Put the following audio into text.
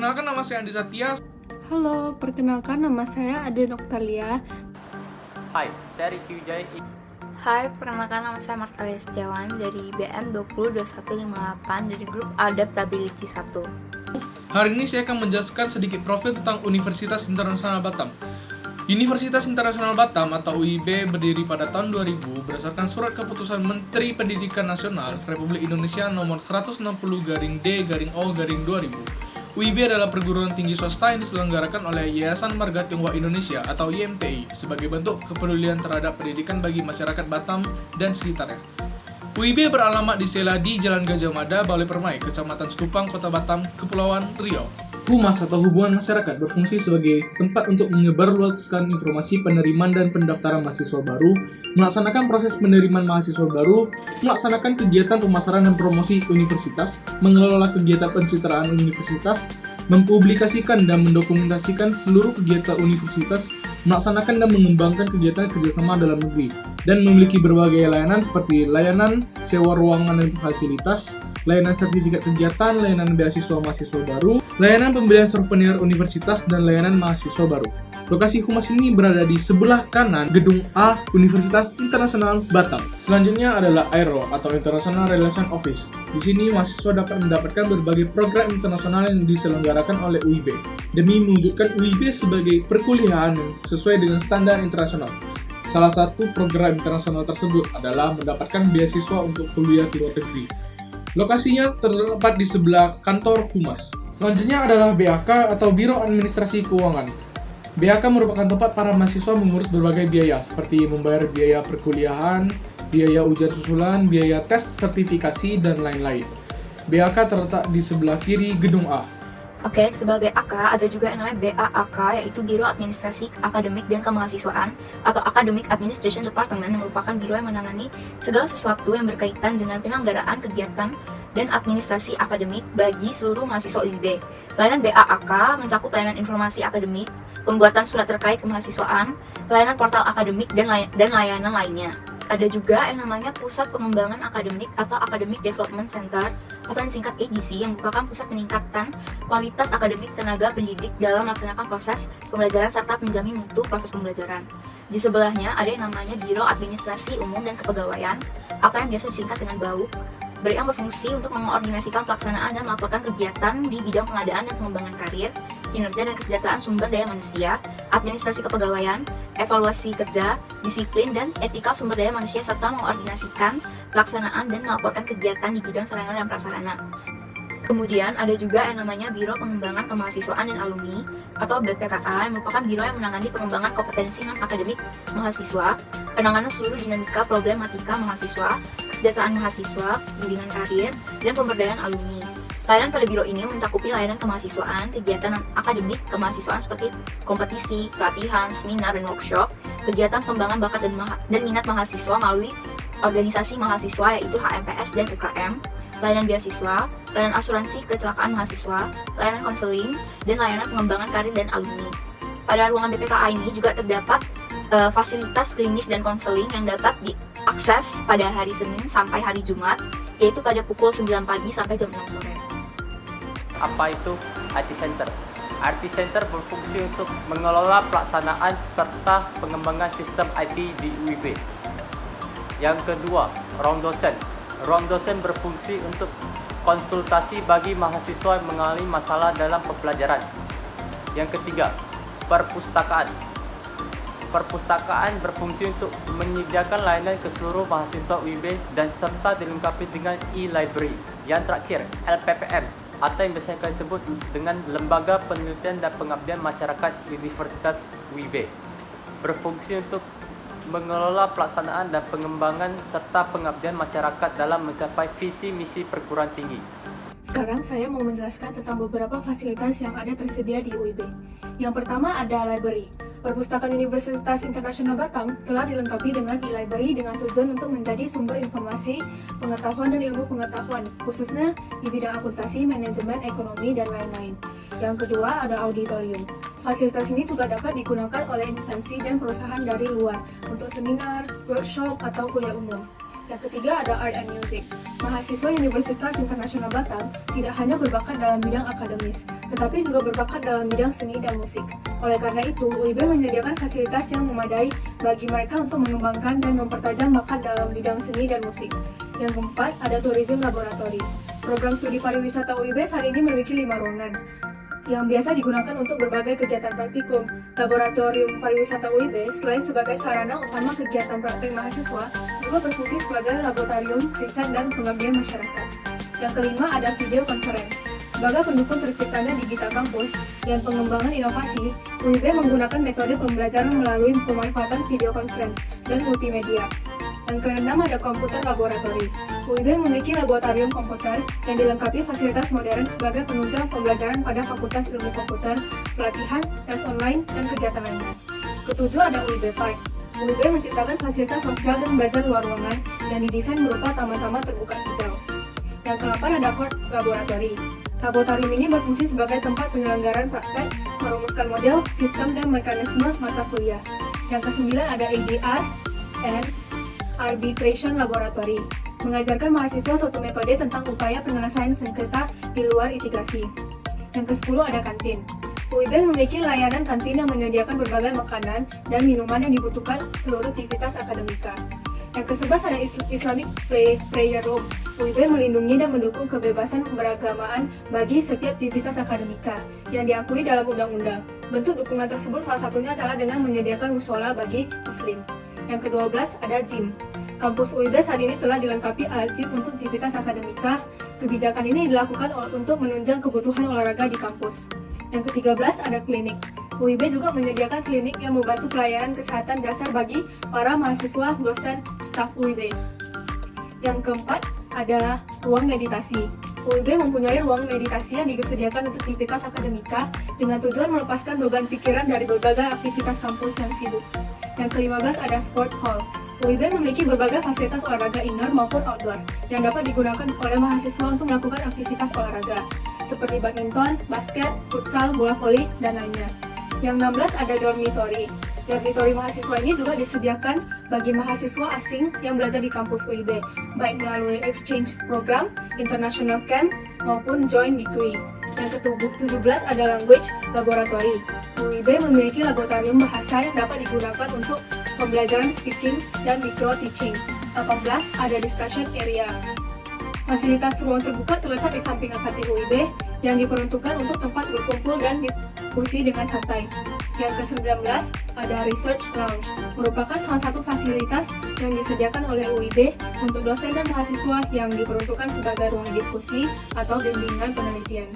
Perkenalkan, nama saya Andi Satya. Halo, perkenalkan nama saya Ade Noktalia. Hai, saya Ricky Wijaya. Hai, perkenalkan nama saya Martalia Setiawan dari BM 202158 dari grup Adaptability 1. Hari ini saya akan menjelaskan sedikit profil tentang Universitas Internasional Batam. Universitas Internasional Batam atau UIB berdiri pada tahun 2000 berdasarkan Surat Keputusan Menteri Pendidikan Nasional Republik Indonesia nomor 160-D-O-2000. UIB adalah perguruan tinggi swasta yang diselenggarakan oleh Yayasan Marga Tionghoa Indonesia atau YMTI sebagai bentuk kepedulian terhadap pendidikan bagi masyarakat Batam dan sekitarnya. UIB beralamat di Seladi, Jalan Gajah Mada, Balai Permai, Kecamatan Sekupang, Kota Batam, Kepulauan Riau. Humas atau hubungan masyarakat berfungsi sebagai tempat untuk menyebarluaskan informasi penerimaan dan pendaftaran mahasiswa baru, melaksanakan proses penerimaan mahasiswa baru, melaksanakan kegiatan pemasaran dan promosi universitas, mengelola kegiatan pencitraan universitas, mempublikasikan dan mendokumentasikan seluruh kegiatan universitas, melaksanakan dan mengembangkan kegiatan kerjasama dalam negeri, dan memiliki berbagai layanan seperti layanan sewa ruangan dan fasilitas, layanan sertifikat kegiatan, layanan beasiswa mahasiswa baru, layanan pembelian souvenir universitas, dan layanan mahasiswa baru. Lokasi humas ini berada di sebelah kanan Gedung A Universitas Internasional Batam. Selanjutnya adalah AIRO atau International Relations Office. Di sini mahasiswa dapat mendapatkan berbagai program internasional yang diselenggarakan oleh UIB demi mewujudkan UIB sebagai perkuliahan yang sesuai dengan standar internasional. Salah satu program internasional tersebut adalah mendapatkan beasiswa untuk kuliah di luar negeri. Lokasinya terdapat di sebelah kantor humas. Selanjutnya adalah BAK atau Biro Administrasi Keuangan. BAK merupakan tempat para mahasiswa mengurus berbagai biaya seperti membayar biaya perkuliahan, biaya ujian susulan, biaya tes sertifikasi, dan lain-lain. BAK terletak di sebelah kiri Gedung A. Oke, sebagai AK ada juga yang namanya BAAK, yaitu Biro Administrasi Akademik dan Kemahasiswaan atau Academic Administration Department, yang merupakan biro yang menangani segala sesuatu yang berkaitan dengan penyelenggaraan kegiatan dan administrasi akademik bagi seluruh mahasiswa UIB. Layanan BAAK mencakup layanan informasi akademik, pembuatan surat terkait kemahasiswaan, layanan portal akademik, dan layanan lainnya. Ada juga yang namanya Pusat Pengembangan Akademik atau Academic Development Center atau yang singkat ADC, yang merupakan pusat peningkatan kualitas akademik tenaga pendidik dalam melaksanakan proses pembelajaran serta menjamin mutu proses pembelajaran. Di sebelahnya ada yang namanya Biro Administrasi Umum dan Kepegawaian atau yang biasa disingkat dengan BAUK, yang berfungsi untuk mengkoordinasikan pelaksanaan dan melaporkan kegiatan di bidang pengadaan dan pengembangan karir, kinerja dan kesejahteraan sumber daya manusia, administrasi kepegawaian, evaluasi kerja, disiplin, dan etika sumber daya manusia, serta mengkoordinasikan pelaksanaan dan melaporkan kegiatan di bidang sarana dan prasarana. Kemudian ada juga yang namanya Biro Pengembangan Kemahasiswaan dan Alumni atau BPKA, yang merupakan biro yang menangani pengembangan kompetensi non-akademik mahasiswa, penanganan seluruh dinamika problematika mahasiswa, kesejahteraan mahasiswa, bimbingan karir, dan pemberdayaan alumni. Layanan pada biro ini mencakupi layanan kemahasiswaan, kegiatan non-akademik kemahasiswaan seperti kompetisi, pelatihan, seminar, dan workshop, kegiatan pengembangan bakat dan minat mahasiswa melalui organisasi mahasiswa yaitu HMPS dan UKM, layanan beasiswa, layanan asuransi kecelakaan mahasiswa, layanan konseling, dan layanan pengembangan karir dan alumni. Pada ruangan BPKA ini juga terdapat fasilitas klinik dan konseling yang dapat diakses pada hari Senin sampai hari Jumat, yaitu pada pukul 9 pagi sampai jam 6 sore. Apa itu IT Center? IT Center berfungsi untuk mengelola pelaksanaan serta pengembangan sistem IT di UIB. Yang kedua, ruang dosen. Ruang dosen berfungsi untuk konsultasi bagi mahasiswa yang mengalami masalah dalam pembelajaran. Yang ketiga, perpustakaan. Perpustakaan berfungsi untuk menyediakan layanan ke seluruh mahasiswa UIB dan serta dilengkapi dengan e-library. Yang terakhir, LPPM atau yang biasa kami sebut dengan Lembaga Penelitian dan Pengabdian Masyarakat Universitas UIB. Berfungsi untuk mengelola pelaksanaan dan pengembangan serta pengabdian masyarakat dalam mencapai visi misi perguruan tinggi. Sekarang saya mau menjelaskan tentang beberapa fasilitas yang ada tersedia di UIB. Yang pertama ada library. Perpustakaan Universitas Internasional Batam telah dilengkapi dengan e-library dengan tujuan untuk menjadi sumber informasi, pengetahuan, dan ilmu pengetahuan, khususnya di bidang akuntansi, manajemen, ekonomi, dan lain-lain. Yang kedua ada auditorium. Fasilitas ini juga dapat digunakan oleh instansi dan perusahaan dari luar untuk seminar, workshop, atau kuliah umum. Yang ketiga ada art and music. Mahasiswa Universitas Internasional Batam tidak hanya berbakat dalam bidang akademis, tetapi juga berbakat dalam bidang seni dan musik. Oleh karena itu, UIB menyediakan fasilitas yang memadai bagi mereka untuk mengembangkan dan mempertajam bakat dalam bidang seni dan musik. Yang keempat, ada Tourism Laboratory. Program studi pariwisata UIB saat ini memiliki 5 ruangan yang biasa digunakan untuk berbagai kegiatan praktikum. Laboratorium Pariwisata UIB selain sebagai sarana utama kegiatan praktek mahasiswa, juga berfungsi sebagai laboratorium riset dan pengabdian masyarakat. Yang kelima ada video conference. Sebagai pendukung terciptanya Digital Campus dan pengembangan inovasi, UIB menggunakan metode pembelajaran melalui pemanfaatan video conference dan multimedia. Yang keenam ada komputer laboratory. UIB memiliki laboratorium komputer yang dilengkapi fasilitas modern sebagai penunjang pembelajaran pada Fakultas Ilmu Komputer, pelatihan, tes online, dan kegiatan lainnya. Ketujuh ada UIB Park. UIB menciptakan fasilitas sosial dan belajar luar ruangan yang didesain berupa taman-taman terbuka hijau. Yang ke-8 ada Court Laboratory. Laboratorium ini berfungsi sebagai tempat penyelenggaraan praktek, merumuskan model, sistem, dan mekanisme mata kuliah. Yang ke-9 ada ADR and Arbitration Laboratory, mengajarkan mahasiswa suatu metode tentang upaya penyelesaian sengketa di luar litigasi. Yang ke-10 ada kantin. UIB memiliki layanan kantin yang menyediakan berbagai makanan dan minuman yang dibutuhkan seluruh aktivitas akademika. Yang ke-11 ada Islamic Prayer Room. UIB melindungi dan mendukung kebebasan beragamaan bagi setiap aktivitas akademika yang diakui dalam undang-undang. Bentuk dukungan tersebut salah satunya adalah dengan menyediakan musola bagi muslim. Yang ke-12 ada gym. Kampus UIB saat ini telah dilengkapi alat gym untuk aktivitas akademika. Kebijakan ini dilakukan untuk menunjang kebutuhan olahraga di kampus. Yang ke-13 ada klinik. UIB juga menyediakan klinik yang membantu pelayanan kesehatan dasar bagi para mahasiswa, dosen, staf UIB. Yang keempat ada ruang meditasi. UIB mempunyai ruang meditasi yang disediakan untuk aktivitas akademika dengan tujuan melepaskan beban pikiran dari berbagai aktivitas kampus yang sibuk. Yang ke-15 ada sport hall. UIB memiliki berbagai fasilitas olahraga indoor maupun outdoor yang dapat digunakan oleh mahasiswa untuk melakukan aktivitas olahraga seperti badminton, basket, futsal, bola voli, dan lainnya. Yang 16 ada dormitory. Dormitory mahasiswa ini juga disediakan bagi mahasiswa asing yang belajar di kampus UIB, baik melalui exchange program, international camp, maupun joint degree. Yang ke-17 ada language laboratory. UIB memiliki laboratorium bahasa yang dapat digunakan untuk pembelajaran speaking dan micro teaching. 18 ada discussion area. Fasilitas ruang terbuka terletak di samping AKT UIB yang diperuntukkan untuk tempat berkumpul dan diskusi dengan santai. Yang ke-19 ada research lounge, merupakan salah satu fasilitas yang disediakan oleh UIB untuk dosen dan mahasiswa yang diperuntukkan sebagai ruang diskusi atau bimbingan penelitian.